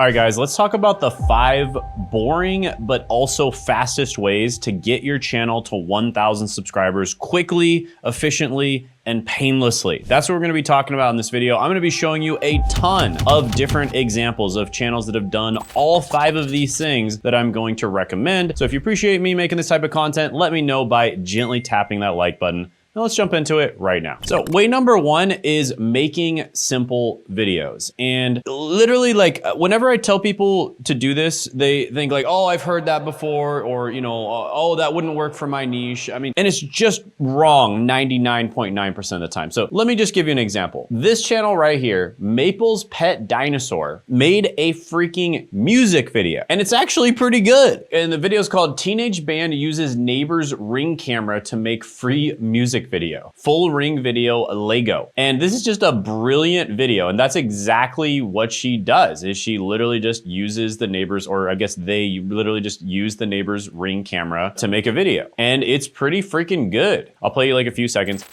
All right, guys, let's talk about the 5 boring but also fastest ways to get your channel to 1,000 subscribers quickly, efficiently, and painlessly. That's what we're gonna be talking about in this video. I'm gonna be showing you a ton of different examples of channels that have done all 5 of these things that I'm going to recommend. So if you appreciate me making this type of content, let me know by gently tapping that like button. Now let's jump into it right now. So way number 1 is making simple videos. And literally, like, whenever I tell people to do this, they think like, oh, I've heard that before, or, you know, oh, that wouldn't work for my niche. I mean, and it's just wrong 99.9% of the time. So let me just give you an example. This channel right here, Maple's Pet Dinosaur, made a freaking music video. And it's actually pretty good. And the video is called Teenage Band Uses Neighbor's Ring Camera to Make Free Music Video. Full ring video Lego. And this is just a brilliant video. And that's exactly what she does, is she literally just uses the neighbor's, or I guess they literally just use the neighbor's ring camera to make a video. And it's pretty freaking good. I'll play you like a few seconds.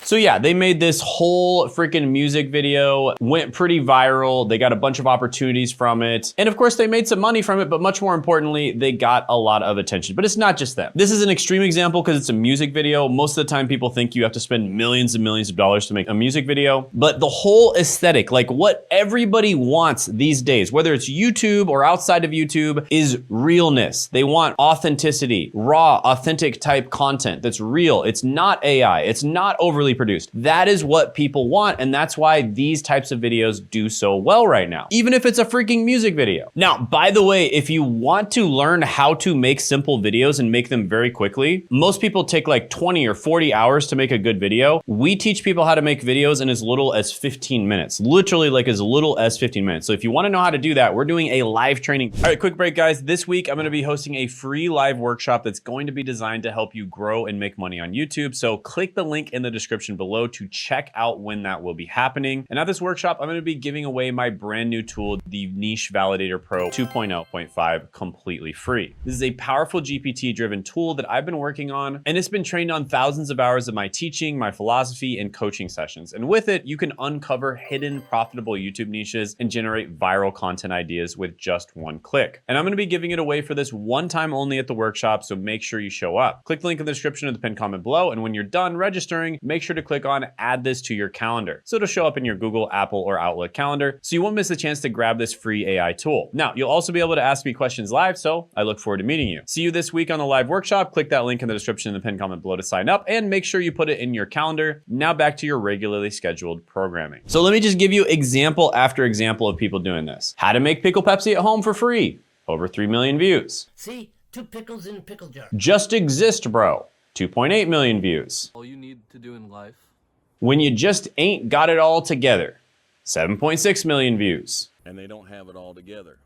So yeah, they made this whole freaking music video, went pretty viral. They got a bunch of opportunities from it. And of course they made some money from it, but much more importantly, they got a lot of attention. But it's not just them. This is an extreme example because it's a music video. Most of the time people think you have to spend millions and millions of dollars to make a music video. But the whole aesthetic, like what everybody wants these days, whether it's YouTube or outside of YouTube, is realness. They want authenticity, raw, authentic type content that's real. It's not AI. It's not overly produced. That is what people want, and that's why these types of videos do so well right now, even if it's a freaking music video. Now, by the way, if you want to learn how to make simple videos and make them very quickly, most people take like 20 or 40 hours to make a good video. We teach people how to make videos in as little as 15 minutes, literally like as little as 15 minutes. So if you want to know how to do that, we're doing a live training. All right, quick break, guys. This week, I'm going to be hosting a free live workshop that's going to be designed to help you grow and make money on YouTube. So click the link in the description below to check out when that will be happening. And at this workshop, I'm going to be giving away my brand new tool, the Niche Validator Pro 2.0.5, completely free. This is a powerful GPT-driven tool that I've been working on, and it's been trained on thousands of hours of my teaching, my philosophy, and coaching sessions. And with it, you can uncover hidden profitable YouTube niches and generate viral content ideas with just one click. And I'm going to be giving it away for this one time only at the workshop, so make sure you show up. Click the link in the description of the pinned comment below, and when you're done registering, make sure to click on add this to your calendar. So it'll show up in your Google, Apple, or Outlook calendar, so you won't miss the chance to grab this free AI tool. Now, you'll also be able to ask me questions live, so I look forward to meeting you. See you this week on the live workshop. Click that link in the description in the pinned comment below to sign up, and make sure you put it in your calendar. Now back to your regularly scheduled programming. So let me just give you example after example of people doing this. How to make pickle Pepsi at home for free. Over 3 million views. See, 2 pickles in a pickle jar. Just exist, bro. 2.8 million views. All you need to do in life. When you just ain't got it all together. 7.6 million views. And they don't have it all together.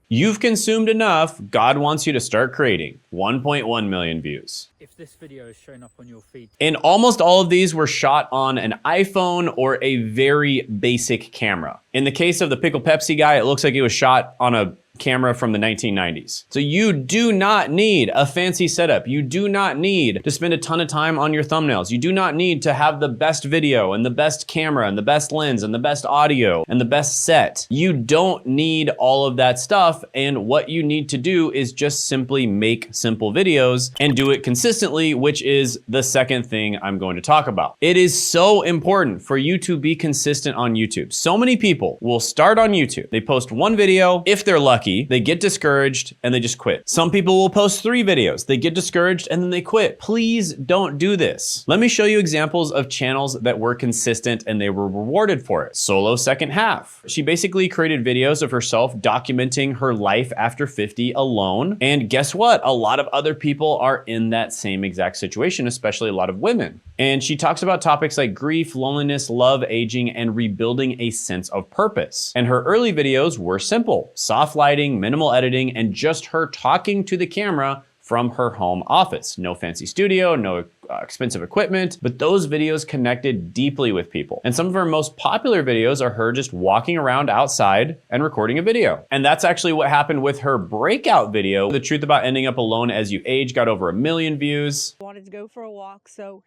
You've consumed enough, God wants you to start creating. 1.1 million views. If this video is showing up on your feed. And almost all of these were shot on an iPhone or a very basic camera. In the case of the Pickle Pepsi guy, it looks like it was shot on a camera from the 1990s. So you do not need a fancy setup. You do not need to spend a ton of time on your thumbnails. You do not need to have the best video and the best camera and the best lens and the best audio and the best set. You don't need all of that stuff. And what you need to do is just simply make simple videos and do it consistently, which is the second thing I'm going to talk about. It is so important for you to be consistent on YouTube. So many people will start on YouTube. They post one video. If they're lucky, they get discouraged and they just quit. Some people will post 3 videos. They get discouraged and then they quit. Please don't do this. Let me show you examples of channels that were consistent and they were rewarded for it. Solo Second Half. She basically created videos of herself documenting her life after 50 alone. And guess what? A lot of other people are in that same exact situation, especially a lot of women. And she talks about topics like grief, loneliness, love, aging, and rebuilding a sense of purpose. And her early videos were simple: soft lighting, minimal editing, and just her talking to the camera from her home office. No fancy studio, no expensive equipment, but those videos connected deeply with people. And some of her most popular videos are her just walking around outside and recording a video. And that's actually what happened with her breakout video. The Truth About Ending Up Alone as You Age got over 1 million views. Wanted to go for a walk, so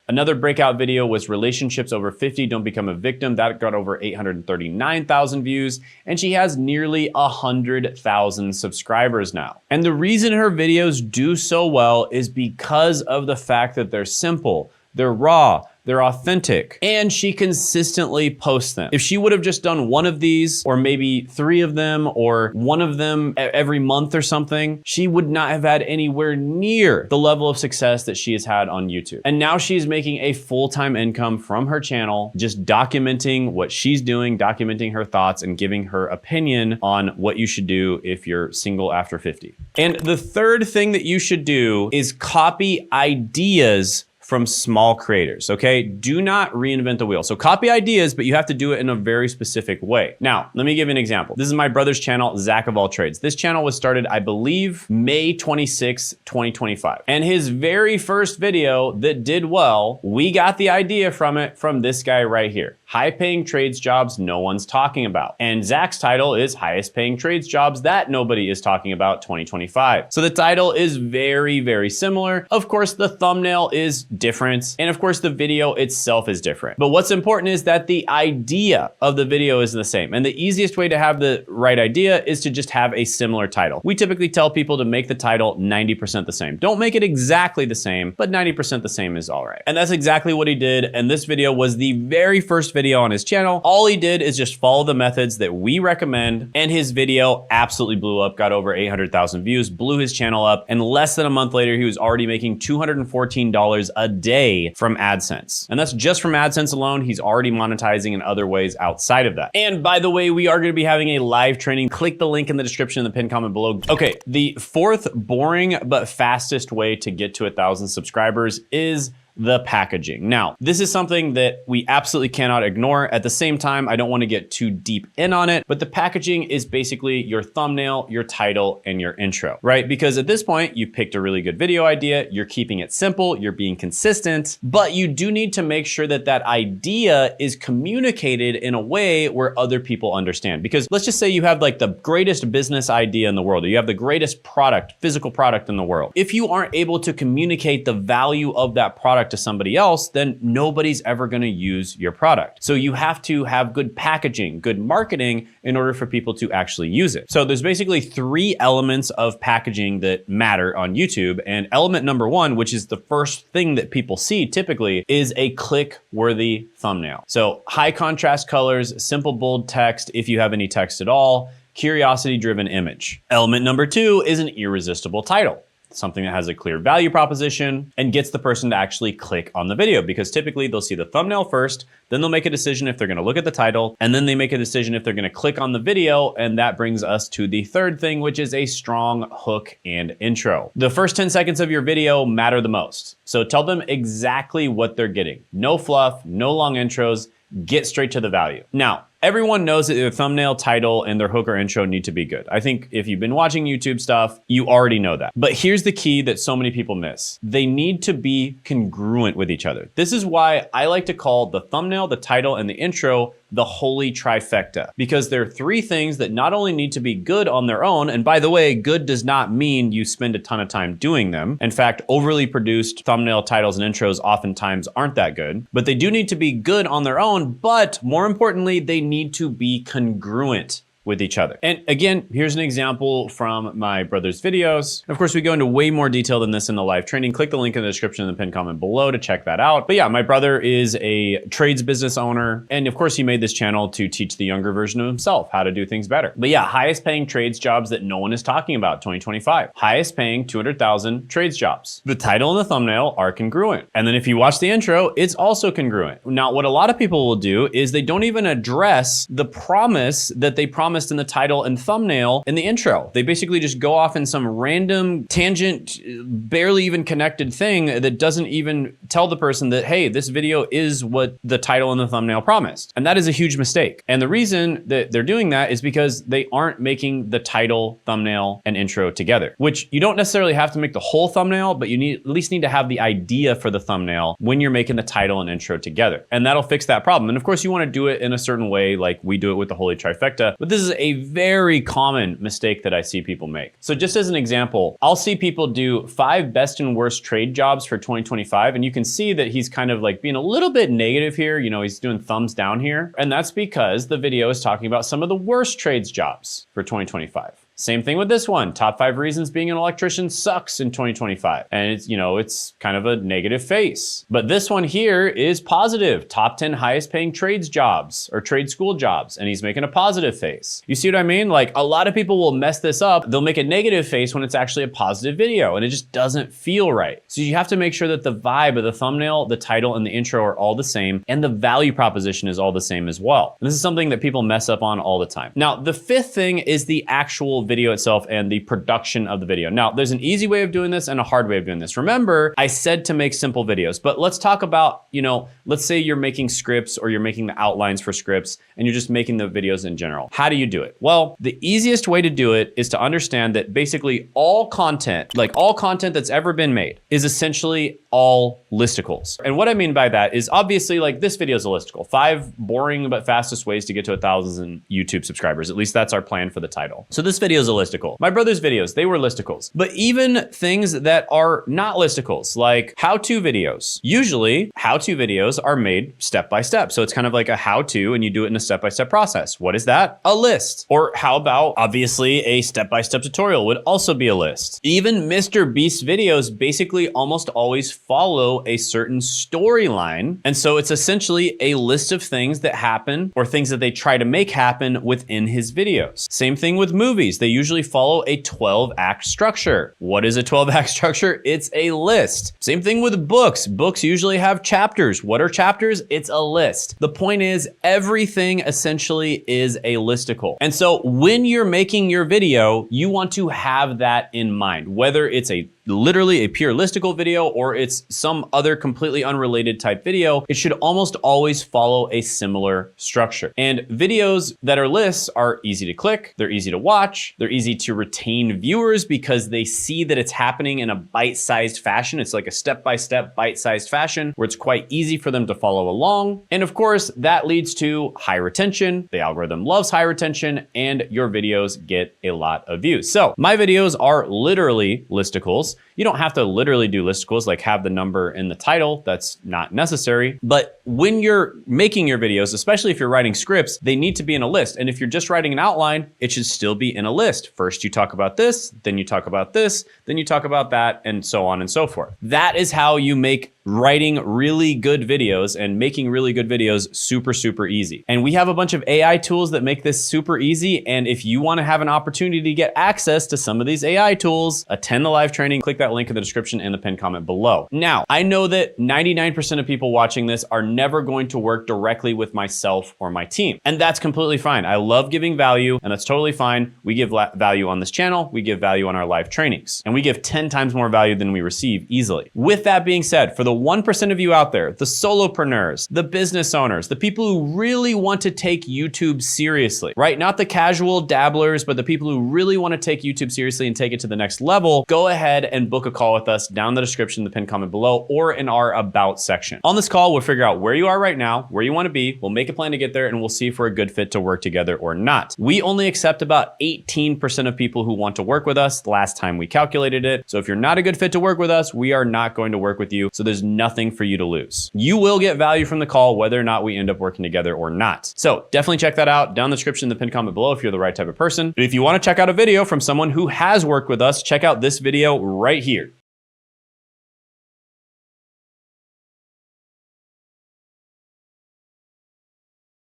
Another breakout video was relationships over 50, don't become a victim. That got over 839,000 views, and she has nearly 100,000 subscribers now. And the reason her videos do so well is because of the fact that they're simple, they're raw, they're authentic, and she consistently posts them. If she would have just done one of these, or maybe 3 of them, or one of them every month or something, she would not have had anywhere near the level of success that she has had on YouTube. And now she's making a full-time income from her channel, just documenting what she's doing, documenting her thoughts, and giving her opinion on what you should do if you're single after 50. And the third thing that you should do is copy ideas from small creators, okay? Do not reinvent the wheel. So copy ideas, but you have to do it in a very specific way. Now, let me give you an example. This is my brother's channel, Zach of All Trades. This channel was started, I believe, May 26, 2025. And his very first video that did well, we got the idea from it from this guy right here. High paying trades jobs no one's talking about. And Zach's title is highest paying trades jobs that nobody is talking about 2025. So the title is very, very similar. Of course, the thumbnail is different. And of course, the video itself is different. But what's important is that the idea of the video is the same. And the easiest way to have the right idea is to just have a similar title. We typically tell people to make the title 90% the same. Don't make it exactly the same, but 90% the same is all right. And that's exactly what he did. And this video was the very first video on his channel. All he did is just follow the methods that we recommend, and his video absolutely blew up, got over 800,000 views, blew his channel up, and less than a month later, he was already making $214 a day from AdSense. And that's just from AdSense alone. He's already monetizing in other ways outside of that. And by the way, we are going to be having a live training. Click the link in the description in the pinned comment below. Okay, the fourth boring but fastest way to get to 1,000 subscribers is the packaging. Now, this is something that we absolutely cannot ignore. At the same time, I don't want to get too deep in on it, but the packaging is basically your thumbnail, your title, and your intro, right? Because at this point, you picked a really good video idea, you're keeping it simple, you're being consistent, but you do need to make sure that that idea is communicated in a way where other people understand. Because let's just say you have like the greatest business idea in the world, or you have the greatest product, physical product in the world. If you aren't able to communicate the value of that product to somebody else, then nobody's ever going to use your product. So you have to have good packaging, good marketing in order for people to actually use it. So there's basically 3 elements of packaging that matter on YouTube. And element number 1, which is the first thing that people see typically, is a click-worthy thumbnail. So high contrast colors, simple bold text, if you have any text at all, curiosity-driven image. Element number 2 is an irresistible title. Something that has a clear value proposition and gets the person to actually click on the video, because typically they'll see the thumbnail first, then they'll make a decision if they're going to look at the title, and then they make a decision if they're going to click on the video. And that brings us to the third thing, which is a strong hook and intro. The first 10 seconds of your video matter the most. So tell them exactly what they're getting. No fluff, no long intros, get straight to the value. Now, everyone knows that their thumbnail, title, and their hook or intro need to be good. I think if you've been watching YouTube stuff, you already know that. But here's the key that so many people miss. They need to be congruent with each other. This is why I like to call the thumbnail, the title, and the intro the holy trifecta, because there are 3 things that not only need to be good on their own, and by the way, good does not mean you spend a ton of time doing them. In fact, overly produced thumbnail, titles, and intros oftentimes aren't that good, but they do need to be good on their own, but more importantly, they need to be congruent with each other. And again, here's an example from my brother's videos. Of course, we go into way more detail than this in the live training. Click the link in the description in the pinned comment below to check that out. But yeah, my brother is a trades business owner. And of course, he made this channel to teach the younger version of himself how to do things better. But yeah, highest paying trades jobs that no one is talking about, 2025. Highest paying 200,000 trades jobs. The title and the thumbnail are congruent. And then if you watch the intro, it's also congruent. Now, what a lot of people will do is they don't even address the promise that they promised in the title and thumbnail in the intro. They basically just go off in some random tangent, barely even connected thing that doesn't even tell the person that, hey, this video is what the title and the thumbnail promised. And that is a huge mistake. And the reason that they're doing that is because they aren't making the title, thumbnail, and intro together, which you don't necessarily have to make the whole thumbnail, but you at least need to have the idea for the thumbnail when you're making the title and intro together. And that'll fix that problem. And of course, you want to do it in a certain way, like we do it with the holy trifecta, but this is a very common mistake that I see people make. So just as an example, I'll see people do 5 best and worst trade jobs for 2025. And you can see that he's kind of like being a little bit negative here. You know, he's doing thumbs down here. And that's because the video is talking about some of the worst trades jobs for 2025. Same thing with this one. Top 5 reasons being an electrician sucks in 2025. And it's, you know, it's kind of a negative face. But this one here is positive. Top 10 highest paying trades jobs or trade school jobs. And he's making a positive face. You see what I mean? Like, a lot of people will mess this up. They'll make a negative face when it's actually a positive video and it just doesn't feel right. So you have to make sure that the vibe of the thumbnail, the title, and the intro are all the same. And the value proposition is all the same as well. And this is something that people mess up on all the time. Now, the 5th thing is the actual video itself and the production of the video. Now, there's an easy way of doing this and a hard way of doing this. Remember, I said to make simple videos, but let's talk about, you know, let's say you're making scripts or you're making the outlines for scripts and you're just making the videos in general. How do you do it? Well, the easiest way to do it is to understand that basically all content, like all content that's ever been made, is essentially all listicles. And what I mean by that is obviously like this video is a listicle. 5 boring but fastest ways to get to 1,000 YouTube subscribers. At least that's our plan for the title. So this video is a listicle. My brother's videos, they were listicles. But even things that are not listicles, like how-to videos. Usually, how-to videos are made step by step. So it's kind of like a how-to and you do it in a step-by-step process. What is that? A list. Or how about, obviously, a step-by-step tutorial would also be a list. Even Mr. Beast's videos basically almost always follow a certain storyline. And so it's essentially a list of things that happen or things that they try to make happen within his videos. Same thing with movies. They usually follow a 12-act structure. What is a 12-act structure? It's a list. Same thing with books. Books usually have chapters. What are chapters? It's a list. The point is, everything essentially is a listicle. And so when you're making your video, you want to have that in mind, whether it's literally a pure listicle video or it's some other completely unrelated type video, it should almost always follow a similar structure. And videos that are lists are easy to click, they're easy to watch, they're easy to retain viewers because they see that it's happening in a bite-sized fashion. It's like a step-by-step bite-sized fashion where it's quite easy for them to follow along. And of course, that leads to high retention. The algorithm loves high retention and your videos get a lot of views. So my videos are literally listicles. You don't have to literally do listicles, like have the number in the title. That's not necessary. But when you're making your videos, especially if you're writing scripts, they need to be in a list. And if you're just writing an outline, it should still be in a list. First, you talk about this, then you talk about this, then you talk about that, and so on and so forth. That is how you make writing really good videos and making really good videos super, super easy. And we have a bunch of AI tools that make this super easy. And if you want to have an opportunity to get access to some of these AI tools, attend the live training, click that link in the description and the pinned comment below. Now, I know that 99% of people watching this are never going to work directly with myself or my team. And that's completely fine. I love giving value and that's totally fine. We give value on this channel. We give value on our live trainings and we give 10 times more value than we receive easily. With that being said, for the 1% of you out there, the solopreneurs, the business owners, the people who really want to take YouTube seriously, right? Not the casual dabblers, but the people who really want to take YouTube seriously and take it to the next level, go ahead and book a call with us down in the description, the pinned comment below, or in our about section. On this call, we'll figure out where you are right now, where you want to be, we'll make a plan to get there, and we'll see if we're a good fit to work together or not. We only accept about 18% of people who want to work with us last time we calculated it. So if you're not a good fit to work with us, we are not going to work with you. So there's nothing for you to lose. You will get value from the call, whether or not we end up working together or not. So definitely check that out down in the description, the pinned comment below if you're the right type of person. But if you want to check out a video from someone who has worked with us, check out this video right here.